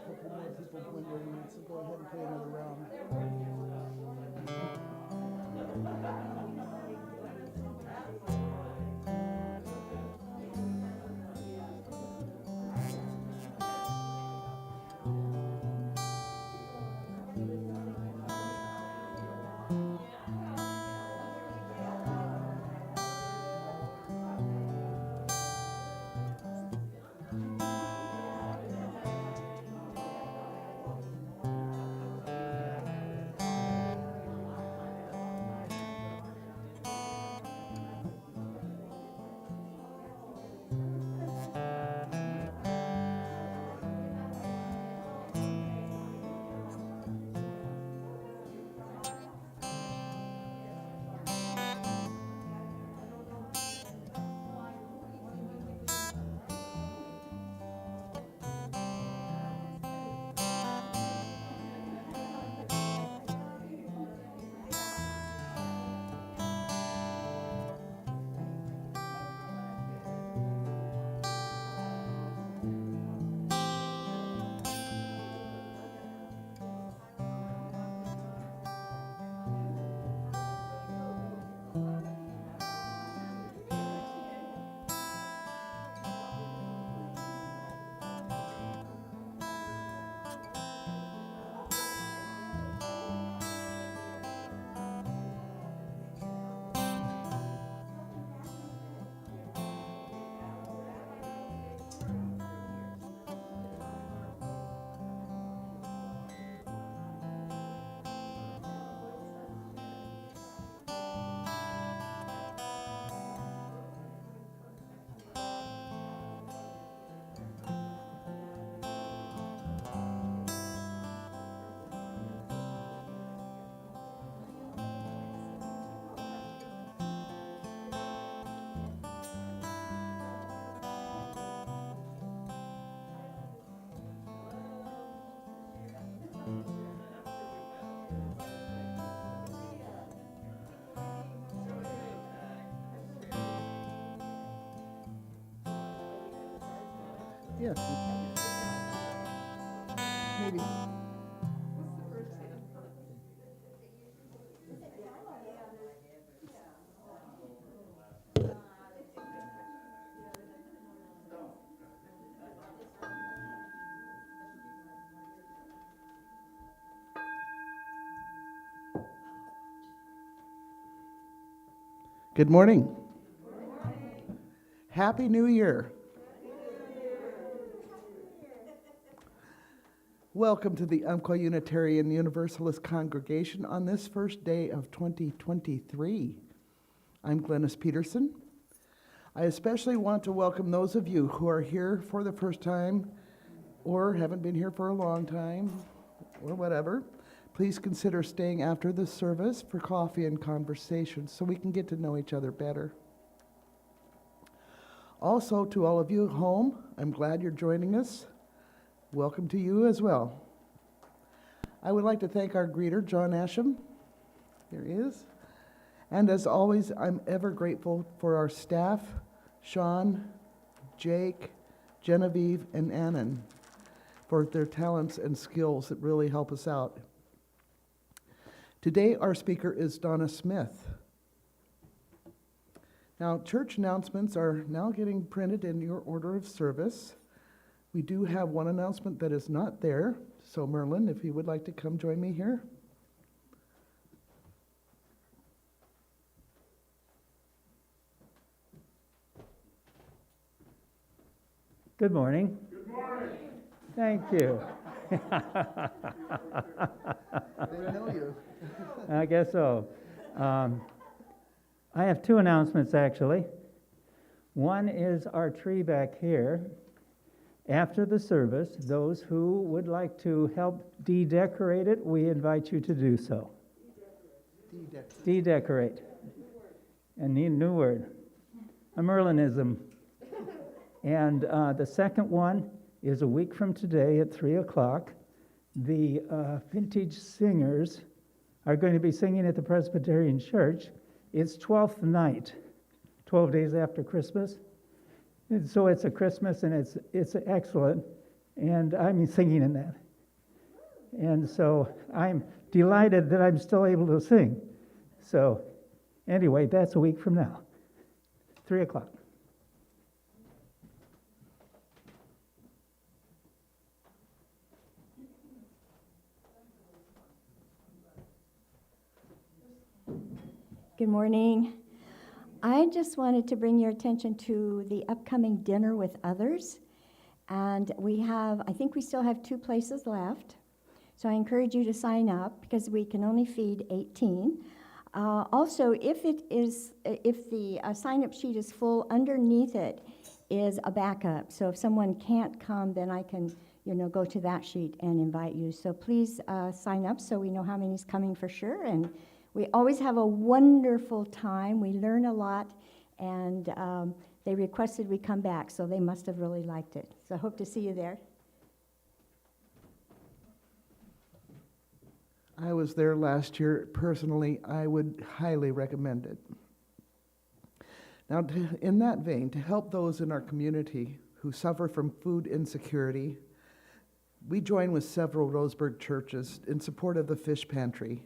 couple more people wondering, so go ahead and play another round. Yes, maybe. Good morning. Happy New Year. Welcome to the Umpqua Unitarian Universalist Congregation on this first day of 2023. I'm Glennis Peterson. I especially want to welcome those of you who are here for the first time or haven't been here for a long time or whatever. Please consider staying after the service for coffee and conversation so we can get to know each other better. Also, to all of you at home, I'm glad you're joining us. Welcome to you as well. I would like to thank our greeter, John Asham. There he is. And as always, I'm ever grateful for our staff, Sean, Jake, Genevieve, and Annan, for their talents and skills that really help us out. Today, our speaker is Donna Smith. Now, church announcements are now getting printed in your order of service. We do have one announcement that is not there. So Merlin, if you would like to come join me here. Good morning. Good morning. Thank you. They know you. I guess so. I have two announcements, actually. One is our tree back here. After the service, those who would like to help de-decorate it, we invite you to do so. De-decorate. A new word. A Merlinism. And the second one is a week from today at 3 o'clock. The Vintage Singers are going to be singing at the Presbyterian Church. It's 12th night, 12 days after Christmas. And so it's a Christmas, and it's excellent. And I'm singing in that. And so I'm delighted that I'm still able to sing. So anyway, that's a week from now, 3 o'clock. Good morning. I just wanted to bring your attention to the upcoming Dinner with Others. And I think we still have 2 places left. So I encourage you to sign up because we can only feed 18. Also, if the sign-up sheet is full, underneath it is a backup. So if someone can't come, then I can, go to that sheet and invite you. So please sign up so we know how many's coming for sure. And we always have a wonderful time. We learn a lot, and they requested we come back, so they must have really liked it. So I hope to see you there. I was there last year. Personally, I would highly recommend it. Now, in that vein, to help those in our community who suffer from food insecurity, we join with several Roseburg churches in support of the Fish Pantry.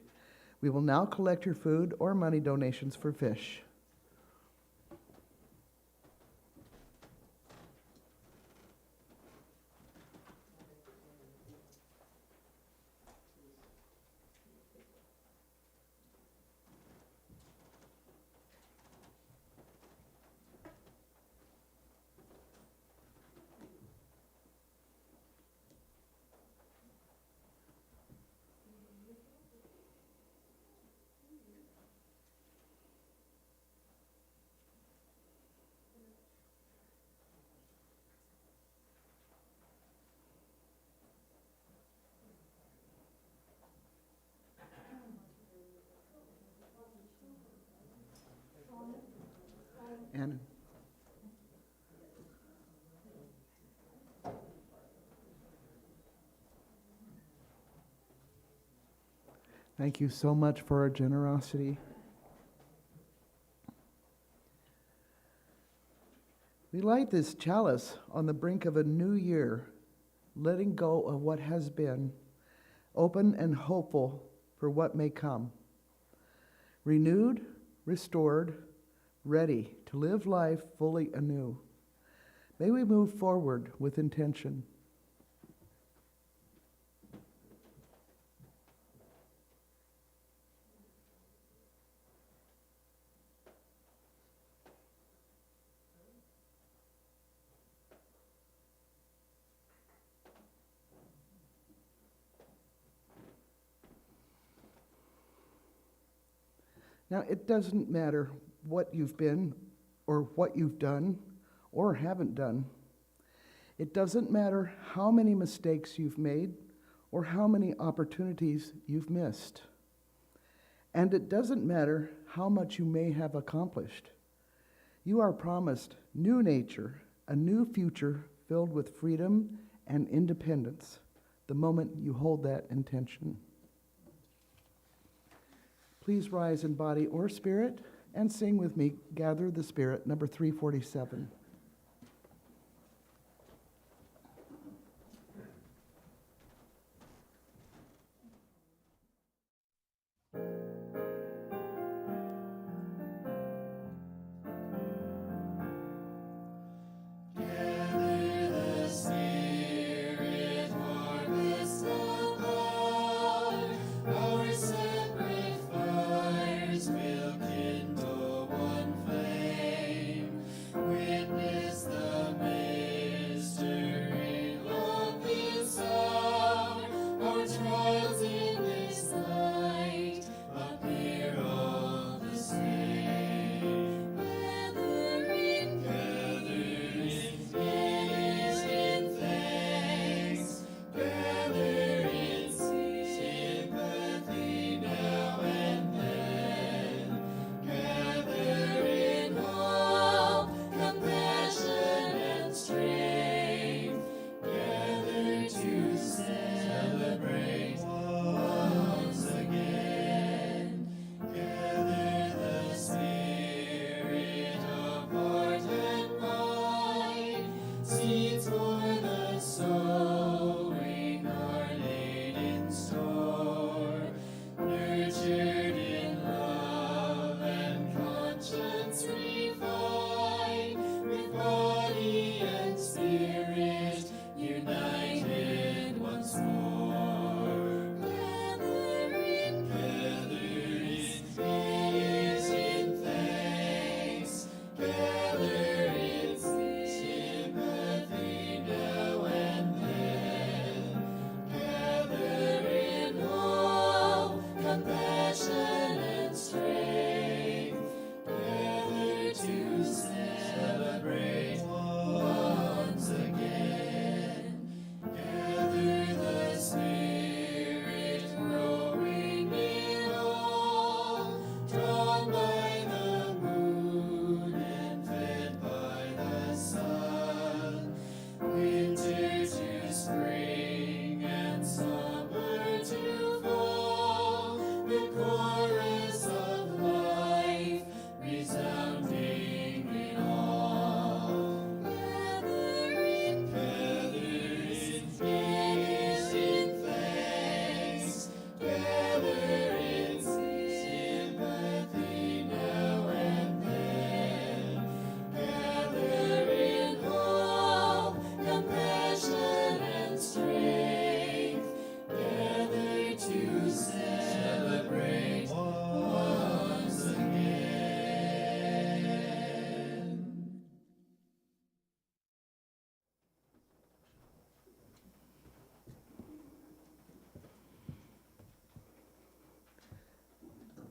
We will now collect your food or money donations for fish. And thank you so much for our generosity. We light this chalice on the brink of a new year, letting go of what has been, open and hopeful for what may come. Renewed, restored, ready to live life fully anew. May we move forward with intention. Now, it doesn't matter what you've been or what you've done or haven't done. It doesn't matter how many mistakes you've made or how many opportunities you've missed. And it doesn't matter how much you may have accomplished. You are promised new nature, a new future filled with freedom and independence the moment you hold that intention. Please rise in body or spirit and sing with me, Gather the Spirit, number 347. Will kindle one flame, witness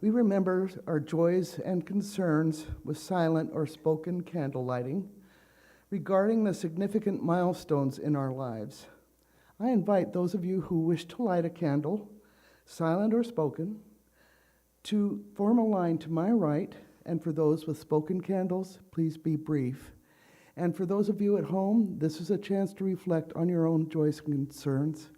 We remember our joys and concerns with silent or spoken candle lighting regarding the significant milestones in our lives. I invite those of you who wish to light a candle, silent or spoken, to form a line to my right, and for those with spoken candles, please be brief. And for those of you at home, this is a chance to reflect on your own joys and concerns.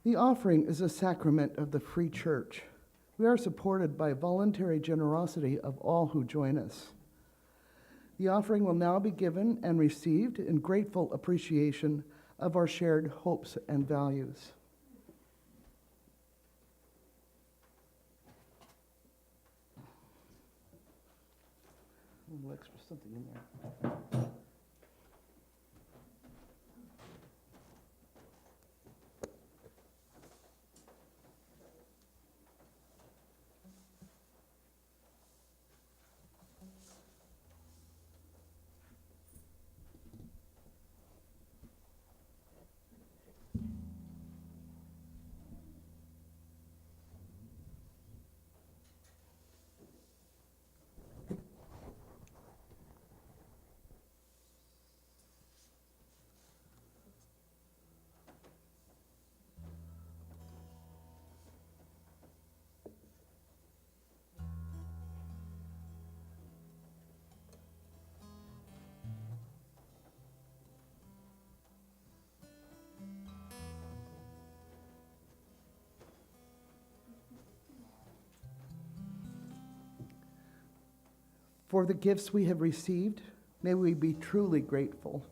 The offering is a sacrament of the Free Church. We are supported by voluntary generosity of all who join us. The offering will now be given and received in grateful appreciation of our shared hopes and values. A little extra something in there. For the gifts we have received, may we be truly grateful.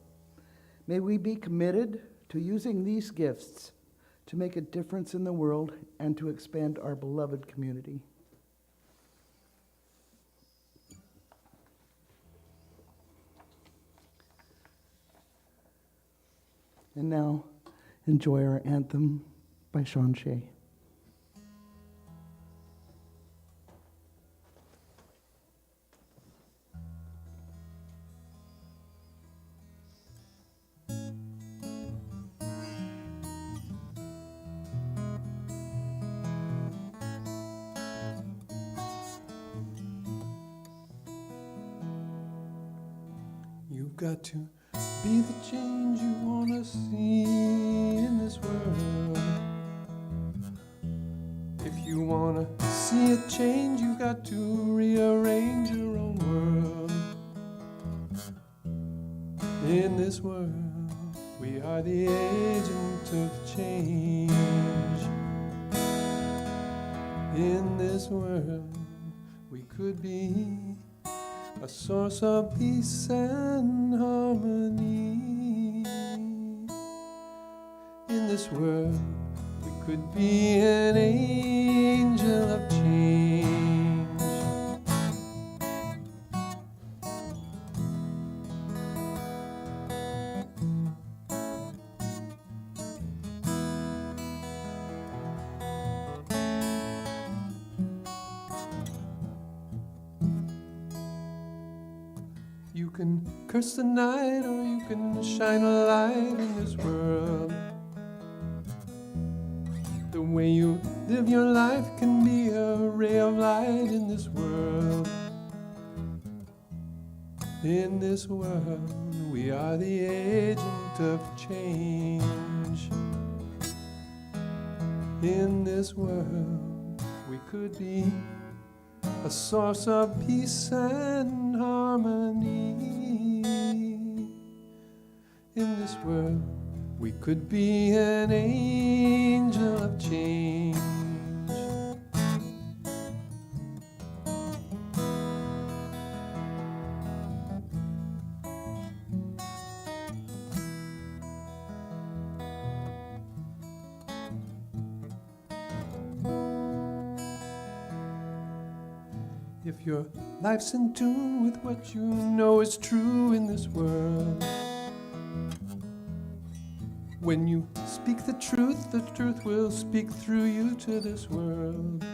May we be committed to using these gifts to make a difference in the world and to expand our beloved community. And now, enjoy our anthem by Sean Shea. You've got to be the change you want to see in this world. If you want to see a change, you've got to rearrange your own world. In this world, we are the agent of change. In this world, we could be a source of peace and harmony. In this world, we could be an angel of change. You can curse the night or you can shine a light in this world. The way you live your life can be a ray of light in this world. In this world, we are the agent of change. In this world, we could be a source of peace and harmony. In this world, we could be an angel of change. If your life's in tune with what you know is true in this world, when you speak the truth will speak through you to this world.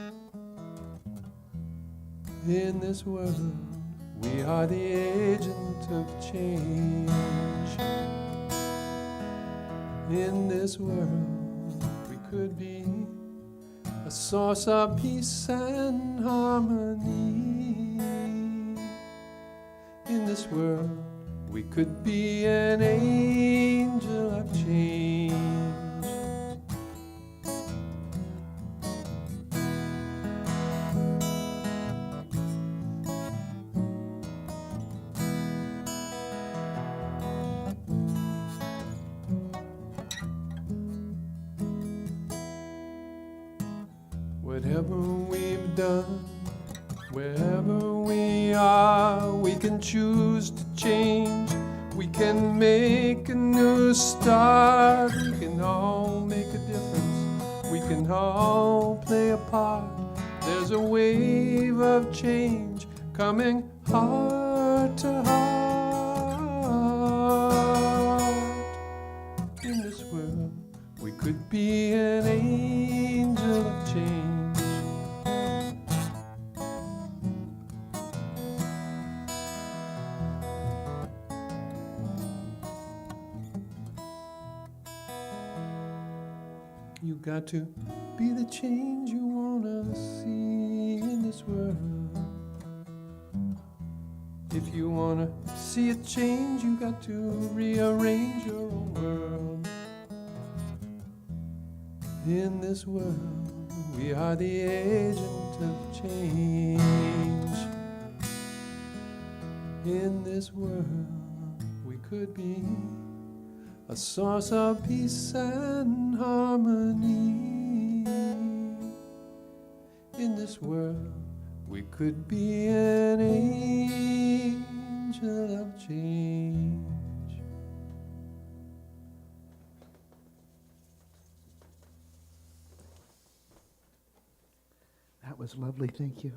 In this world, we are the agent of change. In this world, we could be a source of peace and harmony. In this world, we could be an angel of change. Whatever we've done, wherever we are, we can choose to change. We can make a new start. We can all make a difference. We can all play a part. There's a wave of change coming heart to heart. In this world, we could be an angel of change. You got to be the change you wanna see in this world. If you wanna see a change, you got to rearrange your own world. In this world, we are the agent of change. In this world, we could be a source of peace and harmony. In this world, we could be an angel angel of change. That was lovely, thank you.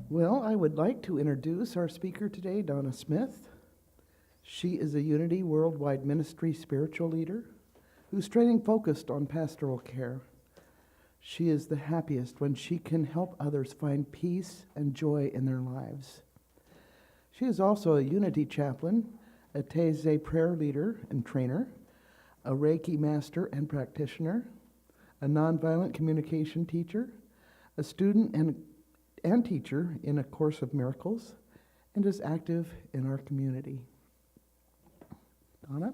Well, I would like to introduce our speaker today, Donna Smith. She is a Unity Worldwide Ministry spiritual leader whose training focused on pastoral care. She is the happiest when she can help others find peace and joy in their lives. She is also a Unity chaplain, a Taizé prayer leader and trainer, a Reiki master and practitioner, a nonviolent communication teacher, a student and teacher in A Course of Miracles, and is active in our community. Donna?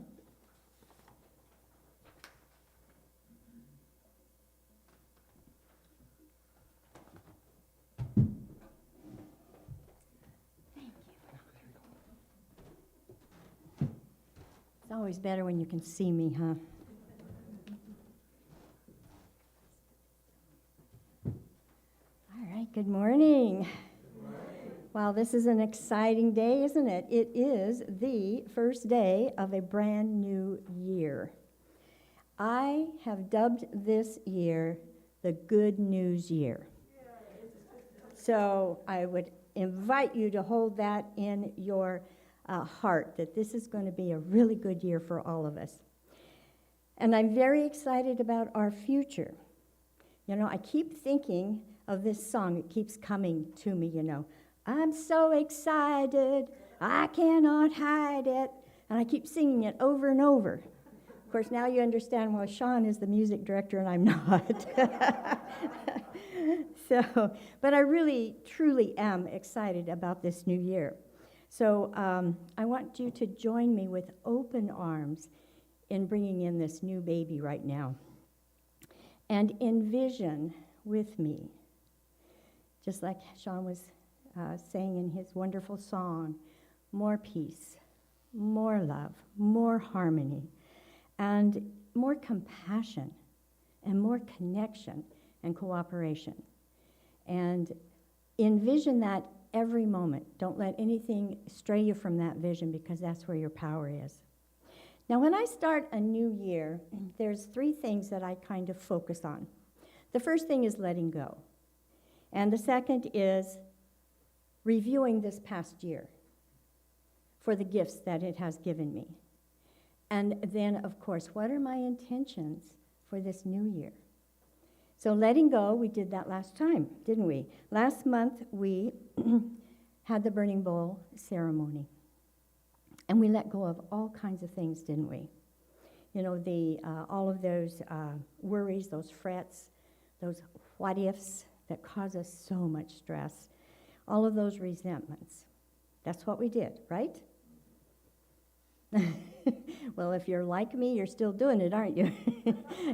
It's always better when you can see me, huh? All right, good morning. Wow, this is an exciting day, isn't it? It is the first day of a brand new year. I have dubbed this year the Good News Year. So I would invite you to hold that in your heart, that this is going to be a really good year for all of us. And I'm very excited about our future. You know, I keep thinking of this song. It keeps coming to me, you know. I'm so excited, I cannot hide it. And I keep singing it over and over. Of course, now you understand why Sean is the music director and I'm not. But I really, truly am excited about this new year. So I want you to join me with open arms in bringing in this new baby right now. And envision with me, just like Sean was saying in his wonderful song, more peace, more love, more harmony, and more compassion, and more connection and cooperation. And envision that every moment. Don't let anything stray you from that vision, because that's where your power is. Now, when I start a new year, there's three things that I kind of focus on. The first thing is letting go. And the second is reviewing this past year for the gifts that it has given me. And then, of course, what are my intentions for this new year? So letting go, we did that last time, didn't we? Last month, we had the burning bowl ceremony. And we let go of all kinds of things, didn't we? You know, all of those worries, those frets, those what-ifs that cause us so much stress, all of those resentments. That's what we did, right? Well, if you're like me, you're still doing it, aren't you?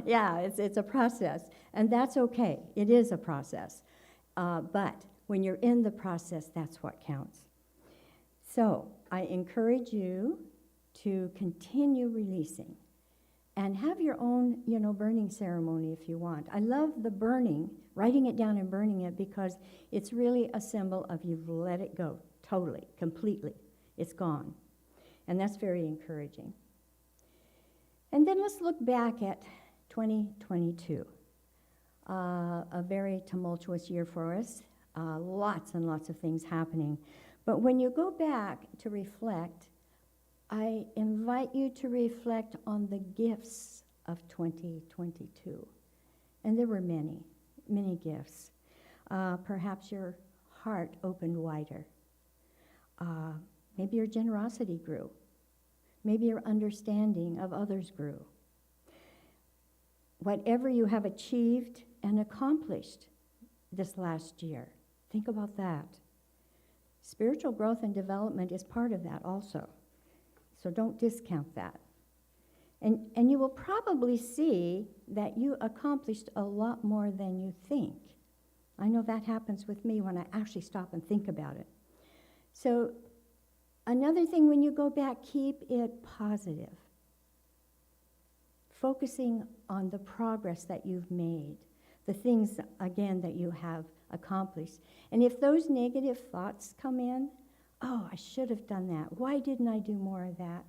Yeah, it's a process, and that's okay. It is a process. But when you're in the process, that's what counts. So I encourage you to continue releasing and have your own, burning ceremony if you want. I love the burning, writing it down and burning it, because it's really a symbol of you've let it go totally, completely. It's gone. And that's very encouraging. And then let's look back at 2022. A very tumultuous year for us. Lots and lots of things happening. But when you go back to reflect, I invite you to reflect on the gifts of 2022. And there were many, many gifts. Perhaps your heart opened wider. Maybe your generosity grew. Maybe your understanding of others grew. Whatever you have achieved and accomplished this last year, think about that. Spiritual growth and development is part of that also. So don't discount that. And you will probably see that you accomplished a lot more than you think. I know that happens with me when I actually stop and think about it. So another thing, when you go back, keep it positive. Focusing on the progress that you've made, the things, again, that you have accomplished. And if those negative thoughts come in, oh, I should have done that. Why didn't I do more of that?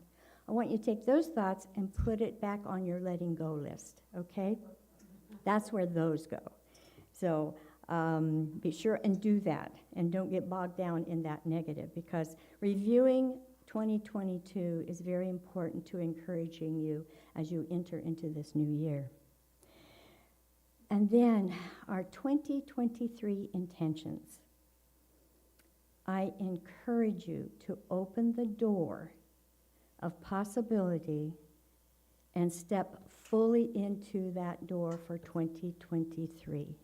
I want you to take those thoughts and put it back on your letting go list, okay? That's where those go. So be sure and do that, and don't get bogged down in that negative, because reviewing 2022 is very important to encouraging you as you enter into this new year. And then our 2023 intentions. I encourage you to open the door of possibility and step fully into that door for 2023.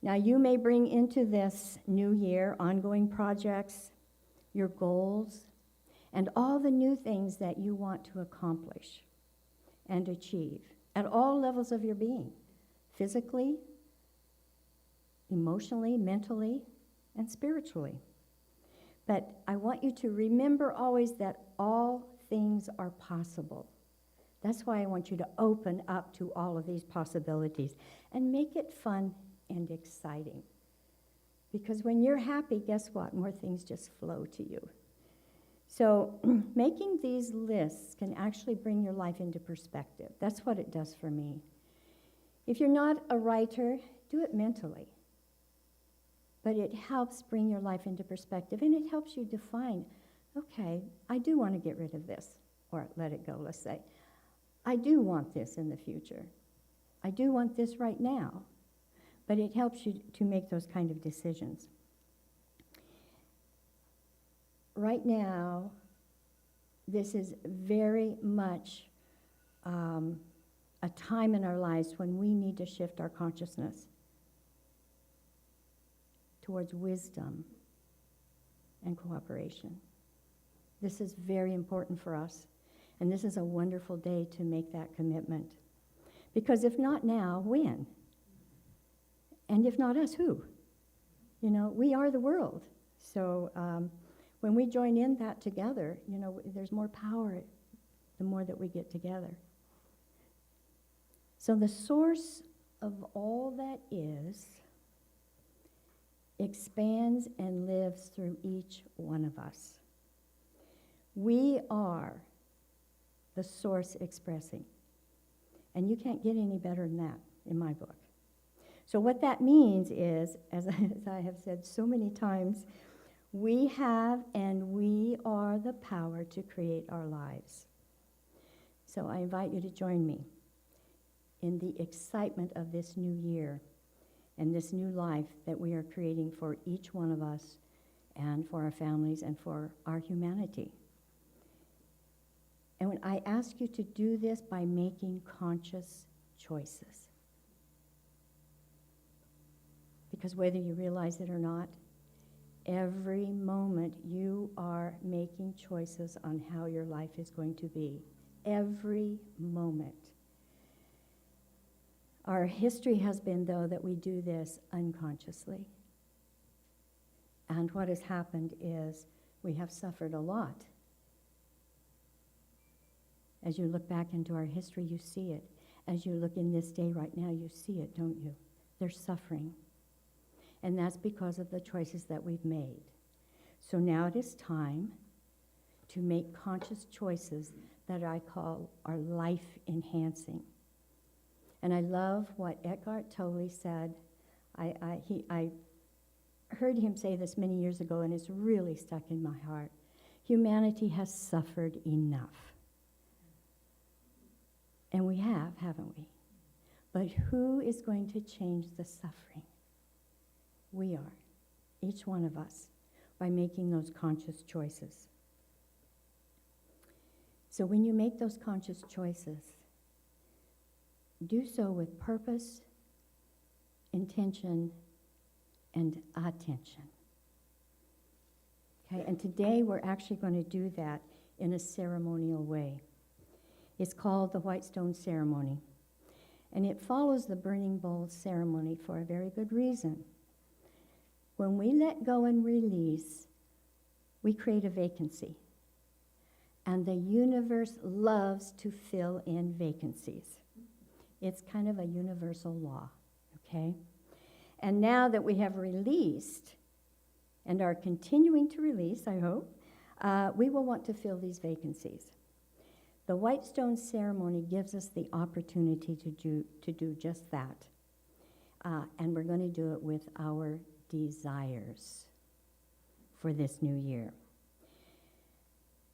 Now, you may bring into this new year ongoing projects, your goals, and all the new things that you want to accomplish and achieve at all levels of your being, physically, emotionally, mentally, and spiritually. But I want you to remember always that all things are possible. That's why I want you to open up to all of these possibilities and make it fun and exciting. Because when you're happy, guess what? More things just flow to you. So making these lists can actually bring your life into perspective. That's what it does for me. If you're not a writer, do it mentally. But it helps bring your life into perspective, and it helps you define, okay, I do want to get rid of this, or let it go, let's say. I do want this in the future. I do want this right now. But it helps you to make those kind of decisions. Right now, this is very much a time in our lives when we need to shift our consciousness towards wisdom and cooperation. This is very important for us, and this is a wonderful day to make that commitment. Because if not now, when? And if not us, who? You know, we are the world. So when we join in that together, you know, there's more power the more that we get together. So the source of all that is expands and lives through each one of us. We are the source expressing. And you can't get any better than that in my book. So what that means is, as I have said so many times, we have and we are the power to create our lives. So I invite you to join me in the excitement of this new year and this new life that we are creating for each one of us and for our families and for our humanity. And when I ask you to do this by making conscious choices. Because whether you realize it or not, every moment you are making choices on how your life is going to be. Every moment. Our history has been, though, that we do this unconsciously. And what has happened is we have suffered a lot. As you look back into our history, you see it. As you look in this day right now, you see it, don't you? There's suffering. And that's because of the choices that we've made. So now it is time to make conscious choices that I call are life-enhancing. And I love what Eckhart Tolle said. I heard him say this many years ago, and it's really stuck in my heart. Humanity has suffered enough. And we have, haven't we? But who is going to change the suffering? We are, each one of us, by making those conscious choices. So when you make those conscious choices, do so with purpose, intention, and attention. Okay, and today we're actually going to do that in a ceremonial way. It's called the White Stone Ceremony, and it follows the Burning Bowl ceremony for a very good reason. When we let go and release, we create a vacancy. And the universe loves to fill in vacancies. It's kind of a universal law. Okay? And now that we have released and are continuing to release, I hope, we will want to fill these vacancies. The White Stone Ceremony gives us the opportunity to do just that. And we're going to do it with our desires for this new year.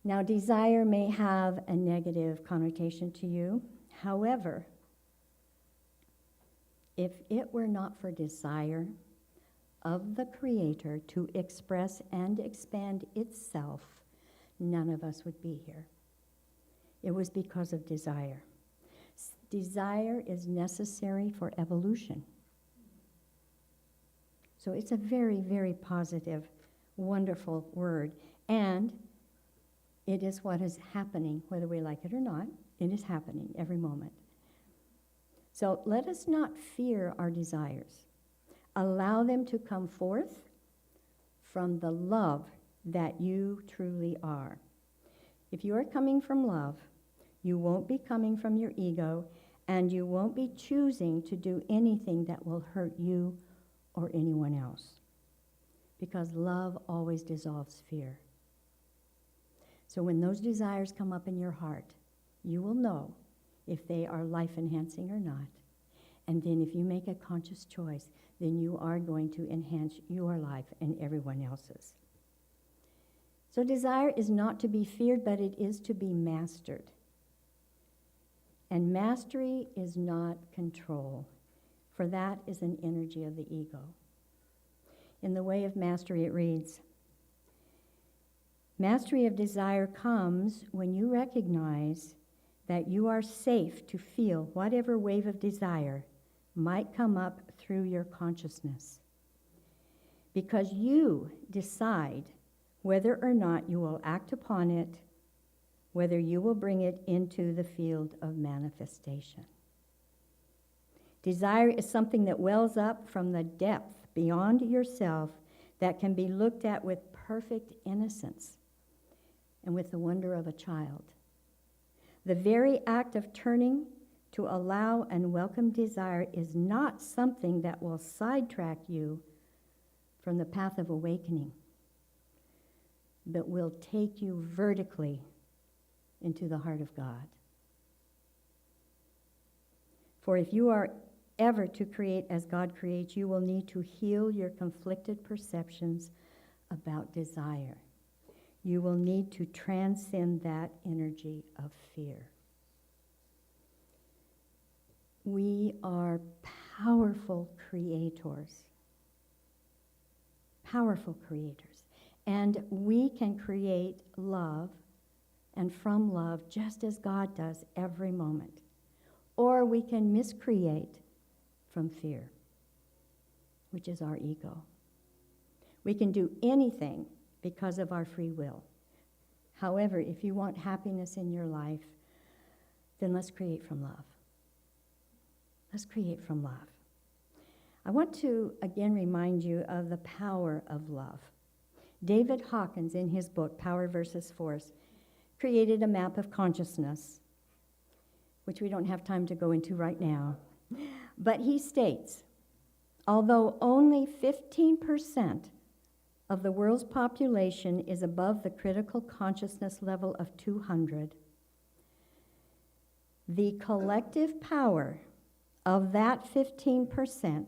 Now, desire may have a negative connotation to you. However, if it were not for desire of the Creator to express and expand itself, none of us would be here. It was because of desire. Desire is necessary for evolution. So it's a very, very positive, wonderful word. And it is what is happening, whether we like it or not. It is happening every moment. So let us not fear our desires. Allow them to come forth from the love that you truly are. If you are coming from love, you won't be coming from your ego, and you won't be choosing to do anything that will hurt you or anyone else. Because love always dissolves fear. So when those desires come up in your heart, you will know if they are life-enhancing or not. And then if you make a conscious choice, then you are going to enhance your life and everyone else's. So desire is not to be feared, but it is to be mastered. And mastery is not control, for that is an energy of the ego. In the Way of Mastery, it reads, mastery of desire comes when you recognize that you are safe to feel whatever wave of desire might come up through your consciousness. Because you decide whether or not you will act upon it, whether you will bring it into the field of manifestation. Desire is something that wells up from the depth beyond yourself that can be looked at with perfect innocence and with the wonder of a child. The very act of turning to allow and welcome desire is not something that will sidetrack you from the path of awakening, but will take you vertically into the heart of God. For if you are ever to create as God creates, you will need to heal your conflicted perceptions about desire. You will need to transcend that energy of fear. We are powerful creators. Powerful creators. And we can create love and from love just as God does every moment. Or we can miscreate from fear, which is our ego. We can do anything because of our free will. However, if you want happiness in your life, then let's create from love. Let's create from love. I want to again remind you of the power of love. David Hawkins, in his book, Power versus Force, created a map of consciousness, which we don't have time to go into right now. But he states, although only 15% of the world's population is above the critical consciousness level of 200, the collective power of that 15%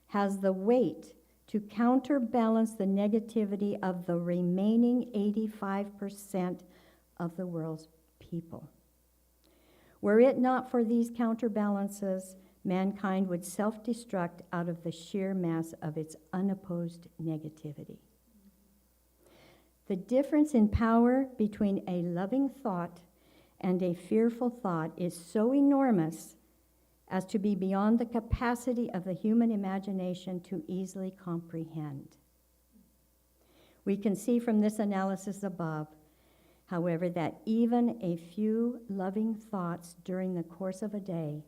has the weight to counterbalance the negativity of the remaining 85% of the world's people. Were it not for these counterbalances, mankind would self-destruct out of the sheer mass of its unopposed negativity. The difference in power between a loving thought and a fearful thought is so enormous as to be beyond the capacity of the human imagination to easily comprehend. We can see from this analysis above, however, that even a few loving thoughts during the course of a day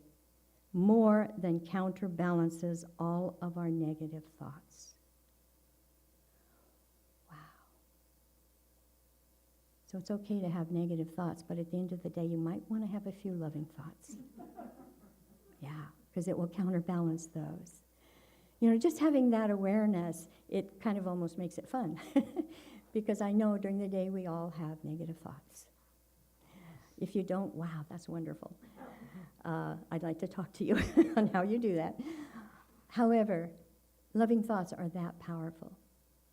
more than counterbalances all of our negative thoughts. Wow. So it's okay to have negative thoughts, but at the end of the day, you might want to have a few loving thoughts. Yeah, because it will counterbalance those. Just having that awareness, it kind of almost makes it fun. Because I know during the day we all have negative thoughts. If you don't, wow, that's wonderful. I'd like to talk to you on how you do that. However, loving thoughts are that powerful,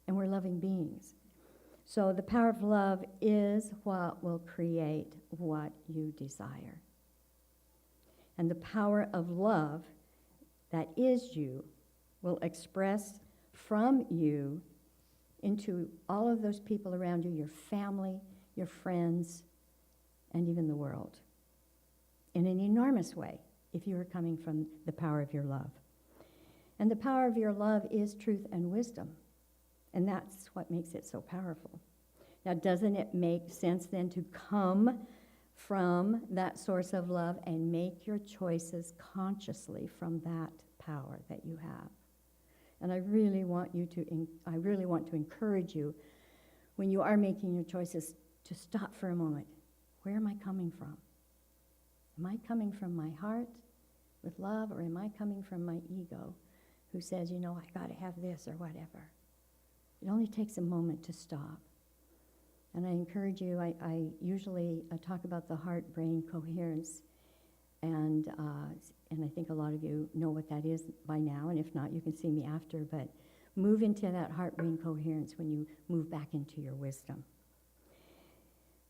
and we're loving beings. So the power of love is what will create what you desire. And the power of love that is you will express from you into all of those people around you, your family, your friends, and even the world, in an enormous way, if you are coming from the power of your love. And the power of your love is truth and wisdom, and that's what makes it so powerful. Now, doesn't it make sense then to come from that source of love and make your choices consciously from that power that you have? And I really want to encourage you, when you are making your choices, to stop for a moment. Where am I coming from? Am I coming from my heart with love, or am I coming from my ego who says, I got to have this or whatever? It only takes a moment to stop. And I encourage you, I usually talk about the heart-brain coherence, and I think a lot of you know what that is by now, and if not, you can see me after, but move into that heart-brain coherence when you move back into your wisdom.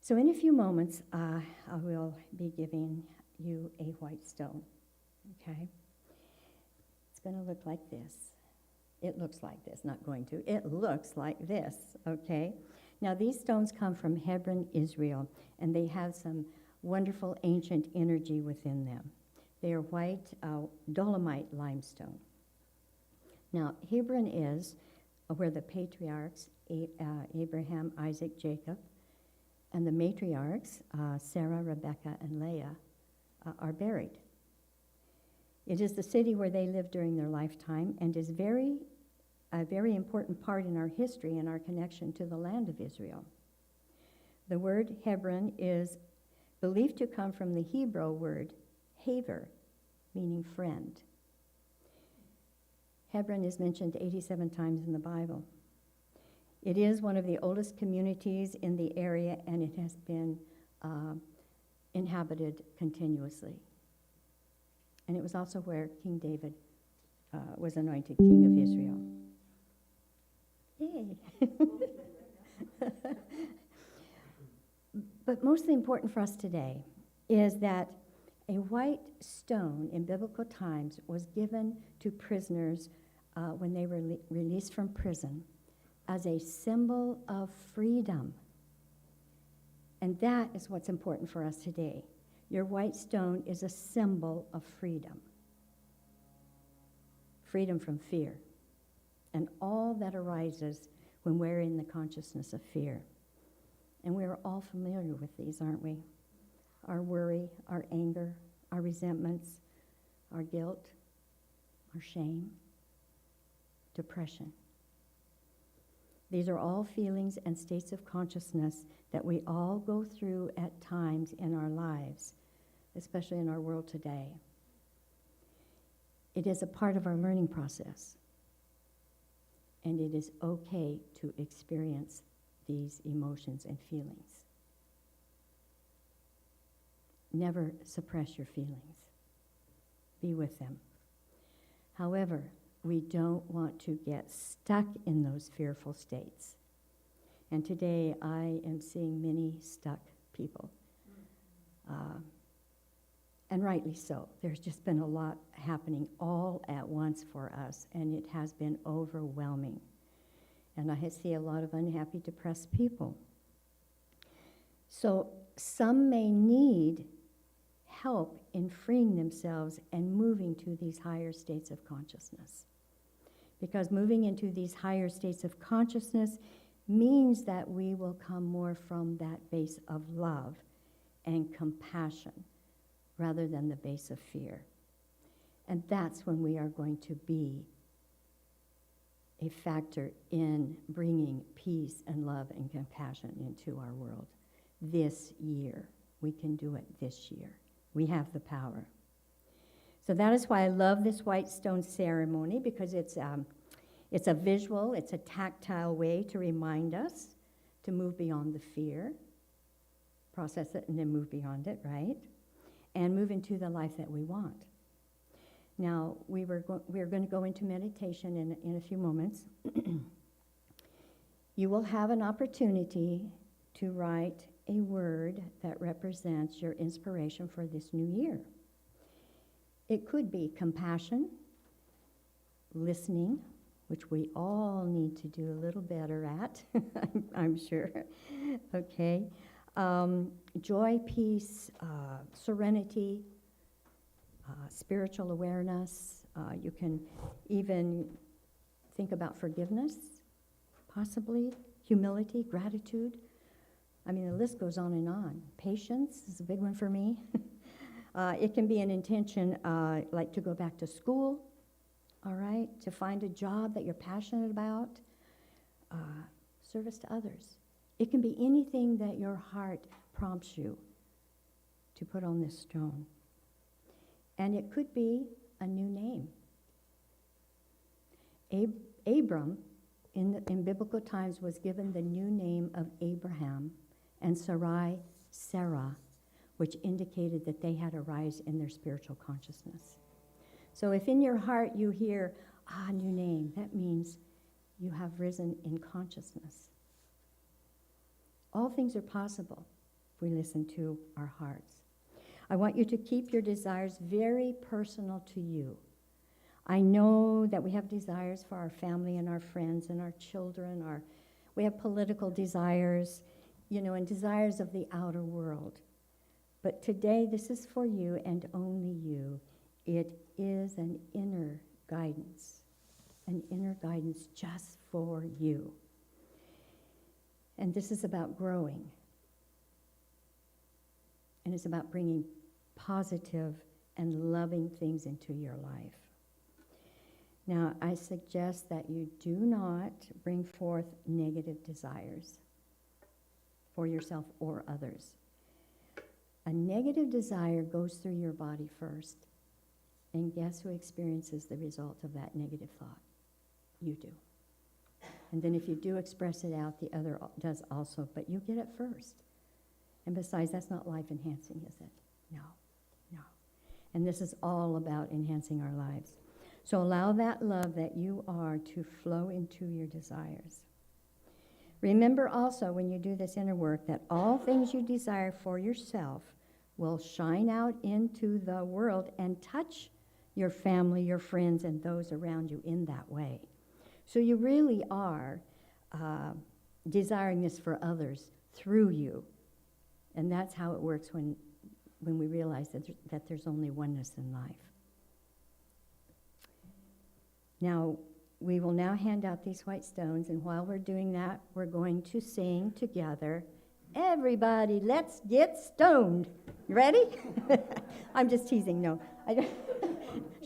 So in a few moments, I will be giving you a white stone, okay? It's going to look like this. It looks like this, not going to. It looks like this, okay? Now, these stones come from Hebron, Israel, and they have some wonderful ancient energy within them. They are white dolomite limestone. Now, Hebron is where the patriarchs, Abraham, Isaac, Jacob, and the matriarchs, Sarah, Rebecca, and Leah, are buried. It is the city where they lived during their lifetime and is a very important part in our history and our connection to the land of Israel. The word Hebron is believed to come from the Hebrew word haver, meaning friend. Hebron is mentioned 87 times in the Bible. It is one of the oldest communities in the area, and it has been inhabited continuously. And it was also where King David was anointed king of Israel. Yay! But mostly important for us today is that a white stone in biblical times was given to prisoners when they were released from prison as a symbol of freedom. And that is what's important for us today. Your white stone is a symbol of freedom. Freedom from fear and all that arises when we're in the consciousness of fear. And we're all familiar with these, aren't we? Our worry, our anger, our resentments, our guilt, our shame, depression. These are all feelings and states of consciousness that we all go through at times in our lives, especially in our world today. It is a part of our learning process, and it is okay to experience these emotions and feelings. Never suppress your feelings. Be with them. However, we don't want to get stuck in those fearful states. And today I am seeing many stuck people. And rightly so. There's just been a lot happening all at once for us, and it has been overwhelming. And I see a lot of unhappy, depressed people. So some may need help in freeing themselves and moving to these higher states of consciousness. Because moving into these higher states of consciousness means that we will come more from that base of love and compassion rather than the base of fear. And that's when we are going to be a factor in bringing peace and love and compassion into our world. This year, we can do it this year. We have the power. So that is why I love this white stone ceremony, because it's a visual, it's a tactile way to remind us to move beyond the fear, process it, and then move beyond it, right? And move into the life that we want. Now, we're going to go into meditation in a few moments. You will have an opportunity to write a word that represents your inspiration for this new year. It could be compassion, listening, which we all need to do a little better at, I'm sure. Okay. Joy, peace, serenity, spiritual awareness. You can even think about forgiveness, possibly, humility, gratitude. I mean, the list goes on and on. Patience is a big one for me. It can be an intention like to go back to school, all right, to find a job that you're passionate about, service to others. It can be anything that your heart prompts you to put on this stone. And it could be a new name. Abram, in biblical times, was given the new name of Abraham, and Sarai, Sarah, which indicated that they had a rise in their spiritual consciousness. So if in your heart you hear, new name, that means you have risen in consciousness. All things are possible if we listen to our hearts. I want you to keep your desires very personal to you. I know that we have desires for our family and our friends and our children. We have political desires, and desires of the outer world. But today, this is for you and only you. It is an inner guidance just for you. And this is about growing. And it's about bringing positive and loving things into your life. Now, I suggest that you do not bring forth negative desires for yourself or others. A negative desire goes through your body first, and guess who experiences the result of that negative thought? You do. And then if you do express it out, the other does also, but you get it first. And besides, that's not life-enhancing, is it? No. And this is all about enhancing our lives. So allow that love that you are to flow into your desires. Remember also, when you do this inner work, that all things you desire for yourself will shine out into the world and touch your family, your friends, and those around you in that way. So you really are desiring this for others through you. And that's how it works when we realize that there's only oneness in life. Now, we will now hand out these white stones, and while we're doing that, we're going to sing together, "Everybody, let's get stoned." You ready? I'm just teasing, no.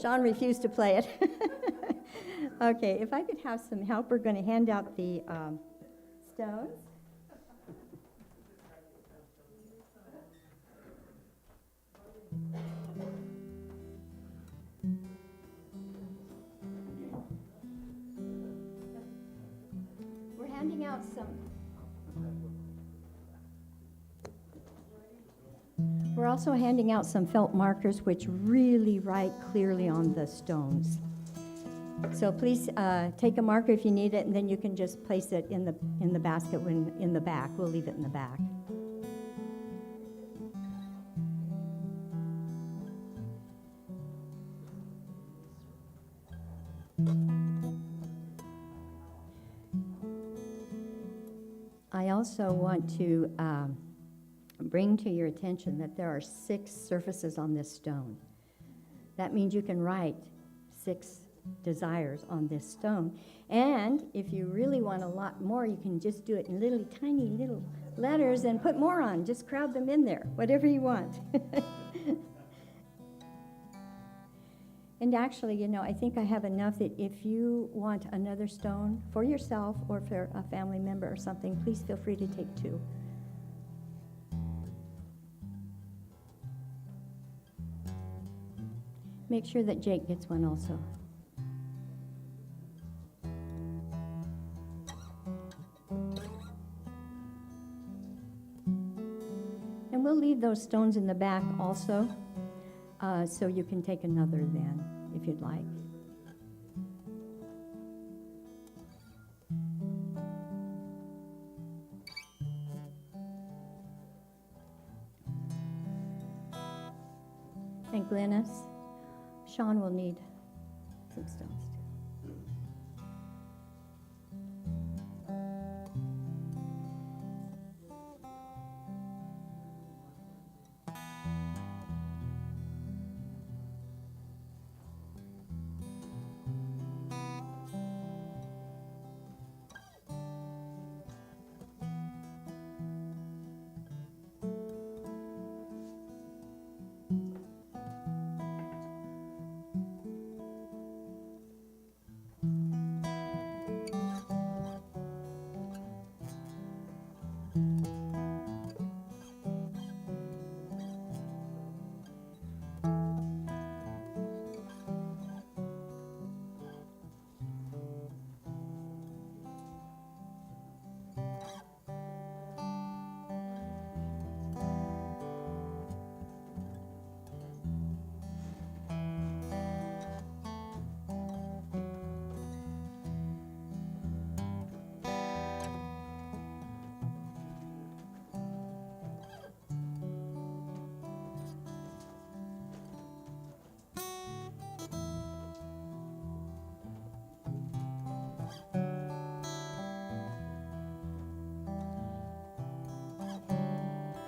Sean refused to play it. Okay, if I could have some help, we're going to hand out the stones. We're handing out some. We're also handing out some felt markers which really write clearly on the stones. So please take a marker if you need it, and then you can just place it in the basket in the back. We'll leave it in the back. I also want to bring to your attention that there are 6 surfaces on this stone. That means you can write 6 desires on this stone. And if you really want a lot more, you can just do it in little tiny little letters and put more on. Just crowd them in there, whatever you want. And actually, I think I have enough that if you want another stone for yourself or for a family member or something, please feel free to take 2. Make sure that Jake gets one also. And we'll leave those stones in the back also, so you can take another then, if you'd like. And Glennis, Sean will need some stones too.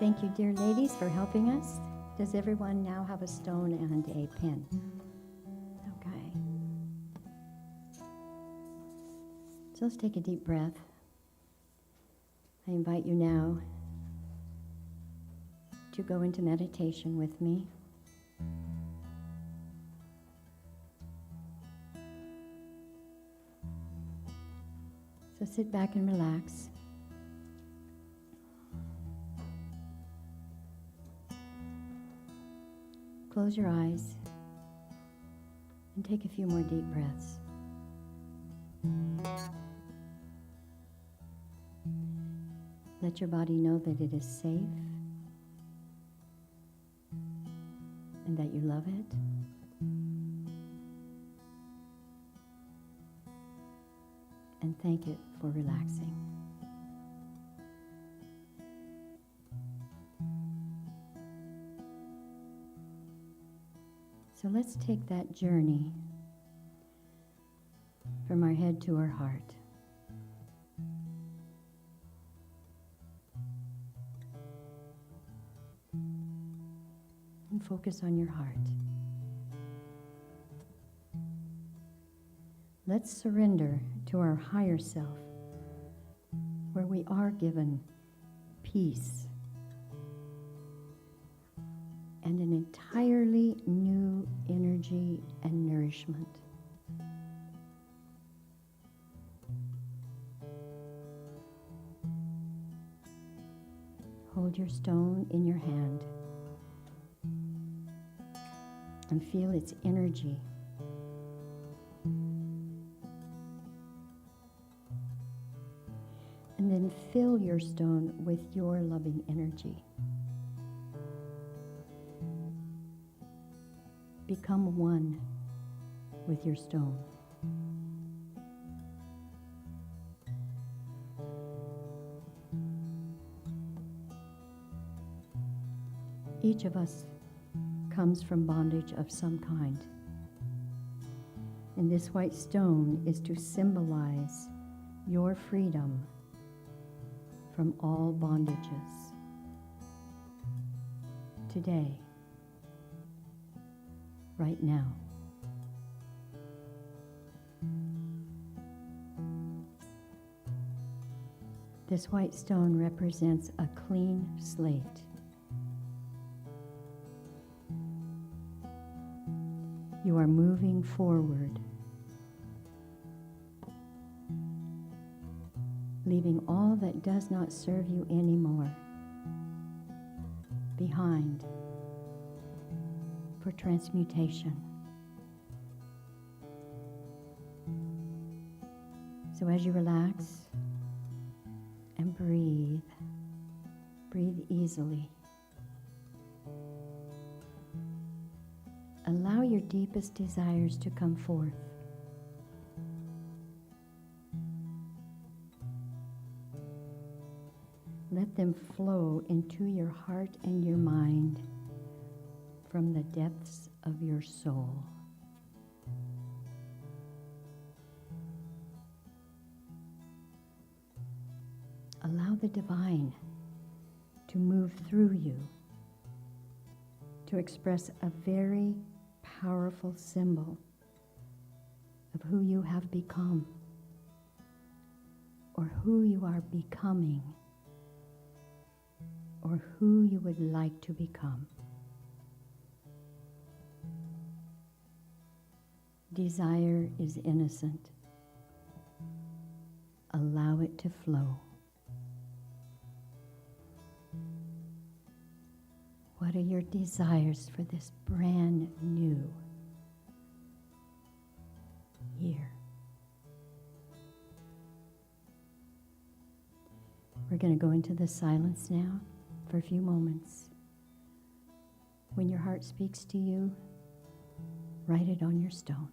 Thank you, dear ladies, for helping us. Does everyone now have a stone and a pen? Okay. So let's take a deep breath. I invite you now to go into meditation with me. So sit back and relax. Close your eyes and take a few more deep breaths. Let your body know that it is safe and that you love it. And thank it for relaxing. So let's take that journey from our head to our heart. And focus on your heart. Let's surrender to our higher self, where we are given peace and an entirely new energy and nourishment. Hold your stone in your hand and feel its energy. And then fill your stone with your loving energy. Become one with your stone. Each of us comes from bondage of some kind. And this white stone is to symbolize your freedom from all bondages. Today, right now. This white stone represents a clean slate. You are moving forward, leaving all that does not serve you anymore behind for transmutation. So as you relax and breathe easily. Allow your deepest desires to come forth. Let them flow into your heart and your mind from the depths of your soul. Allow the divine to move through you to express a very powerful symbol of who you have become or who you are becoming or who you would like to become. Desire is innocent. Allow it to flow. What are your desires for this brand new year? We're going to go into the silence now for a few moments. When your heart speaks to you, write it on your stone.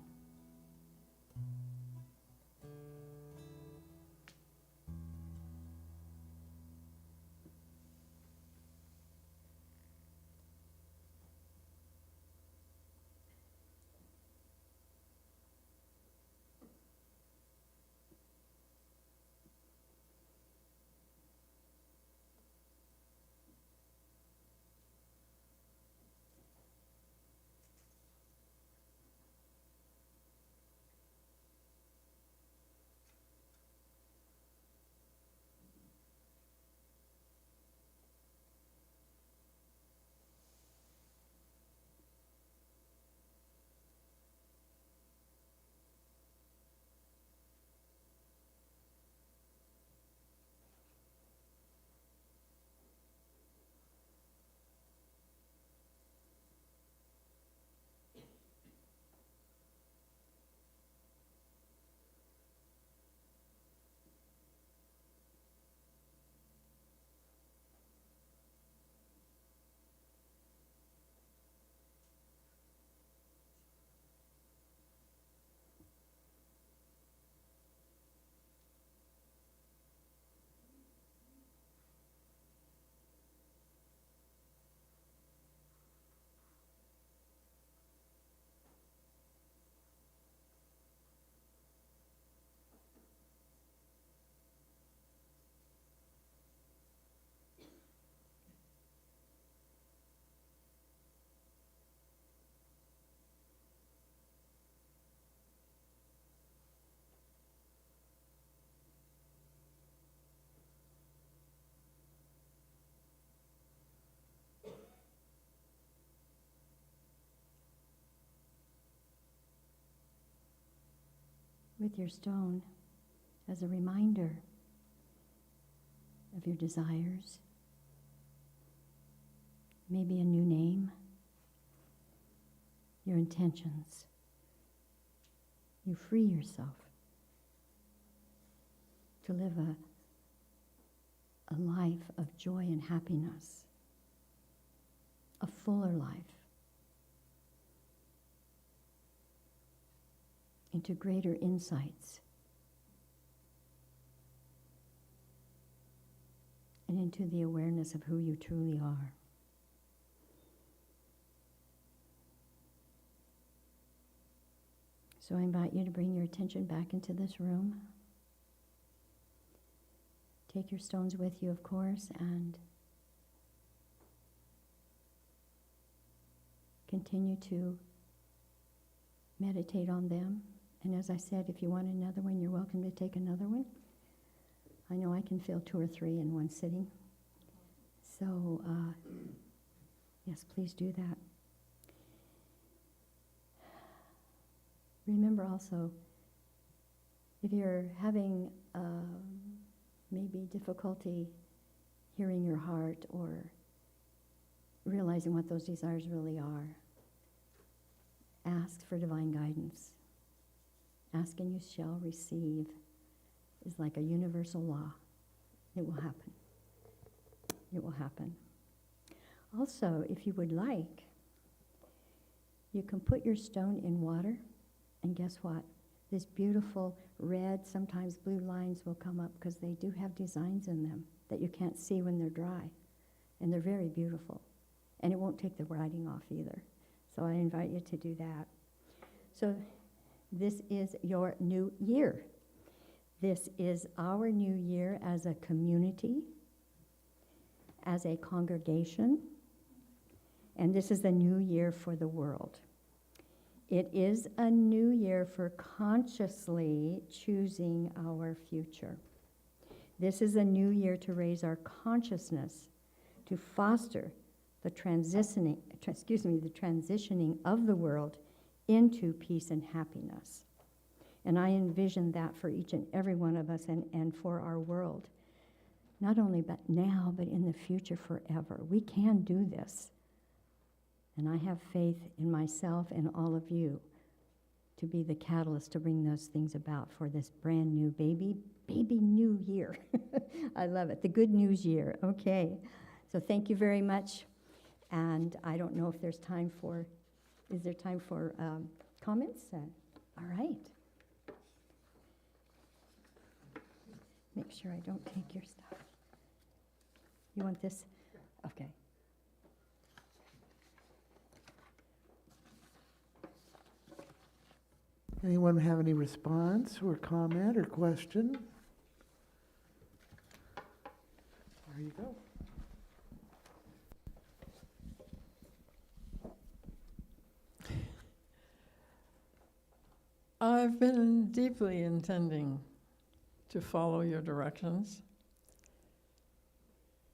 With your stone as a reminder of your desires, maybe a new name, your intentions. You free yourself to live a life of joy and happiness, a fuller life, into greater insights and into the awareness of who you truly are. So I invite you to bring your attention back into this room. Take your stones with you, of course, and continue to meditate on them. And as I said, if you want another one, you're welcome to take another one. I know I can fill 2 or 3 in one sitting. So, yes, please do that. Remember also, if you're having maybe difficulty hearing your heart or realizing what those desires really are, ask for divine guidance. Ask and you shall receive. is like a universal law. It will happen. It will happen. Also, if you would like, you can put your stone in water, and guess what? This beautiful red, sometimes blue lines will come up because they do have designs in them that you can't see when they're dry. And they're very beautiful. And it won't take the writing off either. So I invite you to do that. So this is your new year. This is our new year as a community, as a congregation, and this is the new year for the world. It is a new year for consciously choosing our future. This is a new year to raise our consciousness, to foster the transitioning of the world into peace and happiness. And I envision that for each and every one of us and for our world. Not only but now, but in the future forever. We can do this. And I have faith in myself and all of you to be the catalyst to bring those things about for this brand new baby new year. I love it. The good news year. Okay. So thank you very much. And I don't know if there's time for, is there time for comments? All right. Make sure I don't take your stuff. You want this? Okay. Anyone have any response or comment or question? There you go. I've been deeply intending to follow your directions,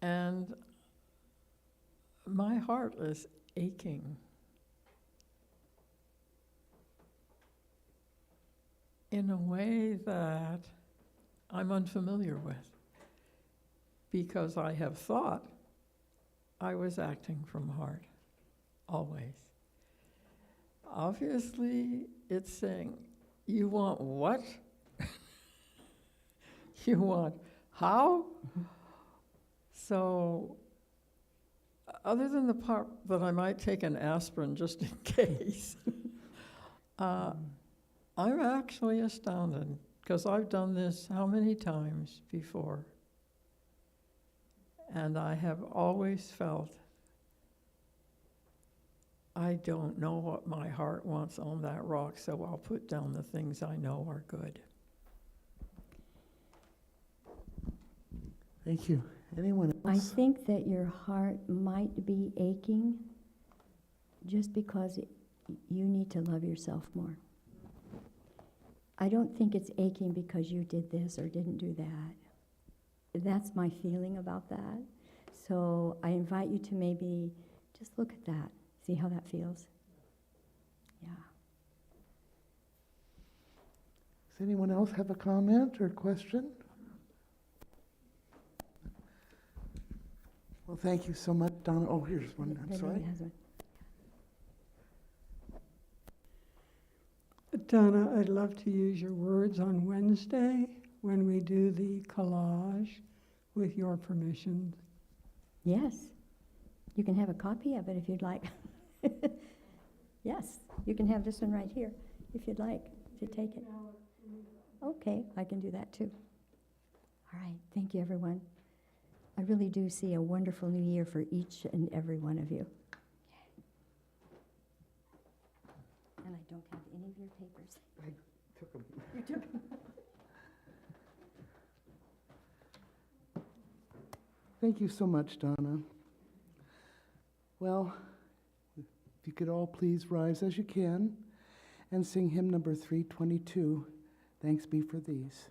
and my heart is aching in a way that I'm unfamiliar with, because I have thought I was acting from heart, always. Obviously, it's saying, you want what? You want how? So, other than the part that I might take an aspirin just in case, I'm actually astounded, because I've done this how many times before? And I have always felt I don't know what my heart wants on that rock, so I'll put down the things I know are good. Thank you. Anyone I else? think that your heart might be aching just because you need to love yourself more. I don't think it's aching because you did this or didn't do that. That's my feeling about that. So I invite you to maybe just look at that. See how that feels? Yeah. Does anyone else have a comment or question? Well, thank you so much, Donna. Oh, here's one. I'm sorry. Has one. Donna, I'd love to use your words on Wednesday when we do the collage, with your permission. Yes. You can have a copy of it if you'd like. Yes, you can have this one right here if you'd like to take it. Okay, I can do that too. All right, thank you, everyone. I really do see a wonderful new year for each and every one of you. And I don't have any of your papers. I took them. You took them. Thank you so much, Donna. Well, if you could all please rise as you can and sing hymn number 322, Thanks Be for These.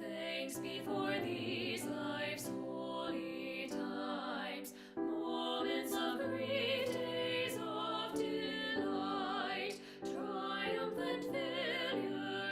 Thanks be for these life's holy times, moments of grief, days of delight, triumphant failure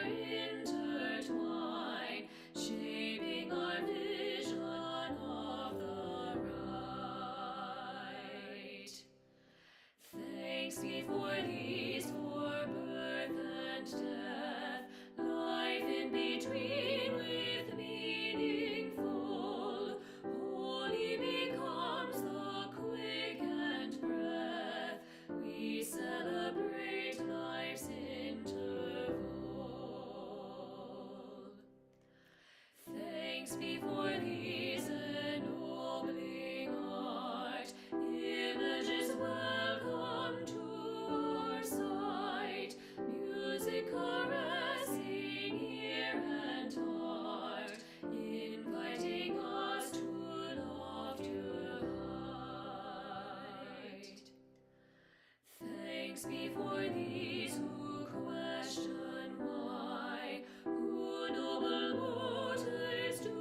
Thanks be for these who question why, who noble motives do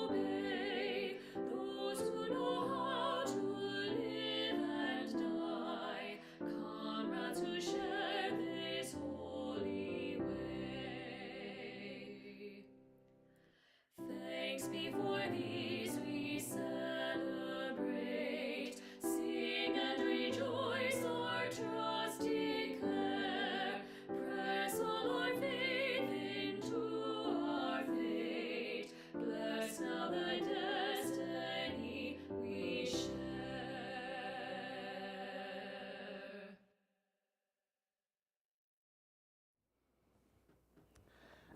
obey, those who know how to live and die, comrades who share this holy way. Thanks be for these we celebrate, sing and rejoice, our trust declare, press all our faith into our fate, bless now the destiny we share.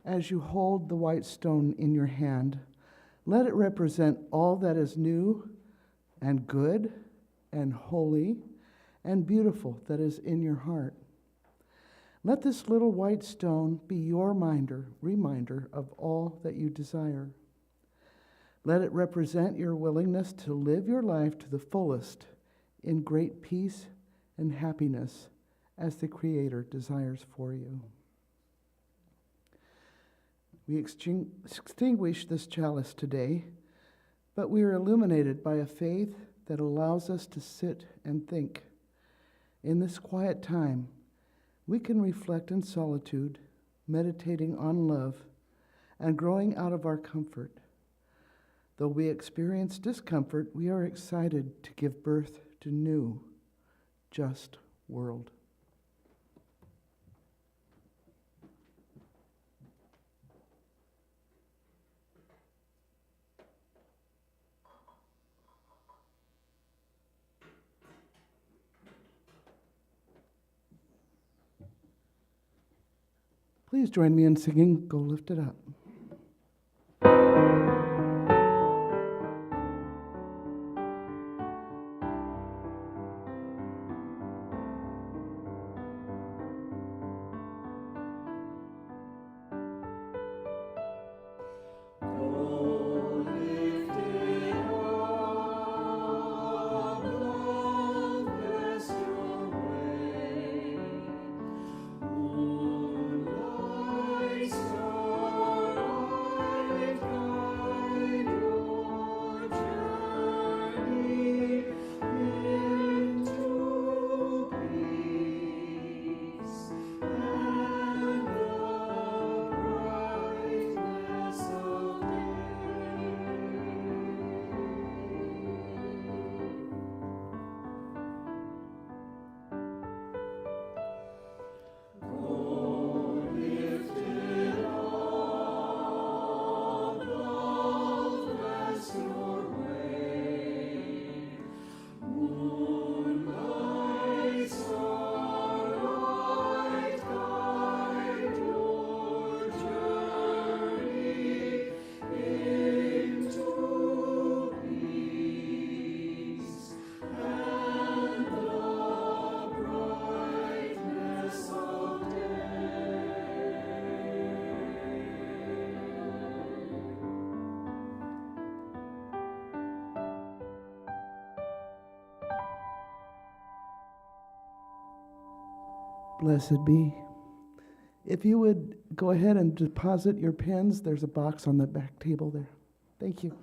As you hold the white stone in your hand, let it represent all that is new and good and holy and beautiful that is in your heart. Let this little white stone be your reminder of all that you desire. Let it represent your willingness to live your life to the fullest in great peace and happiness as the Creator desires for you. We extinguish this chalice today, but we are illuminated by a faith that allows us to sit and think. In this quiet time, we can reflect in solitude, meditating on love, and growing out of our comfort. Though we experience discomfort, we are excited to give birth to new, just world. Please join me in singing Go Lift It Up. Blessed be. If you would go ahead and deposit your pens, there's a box on the back table there. Thank you.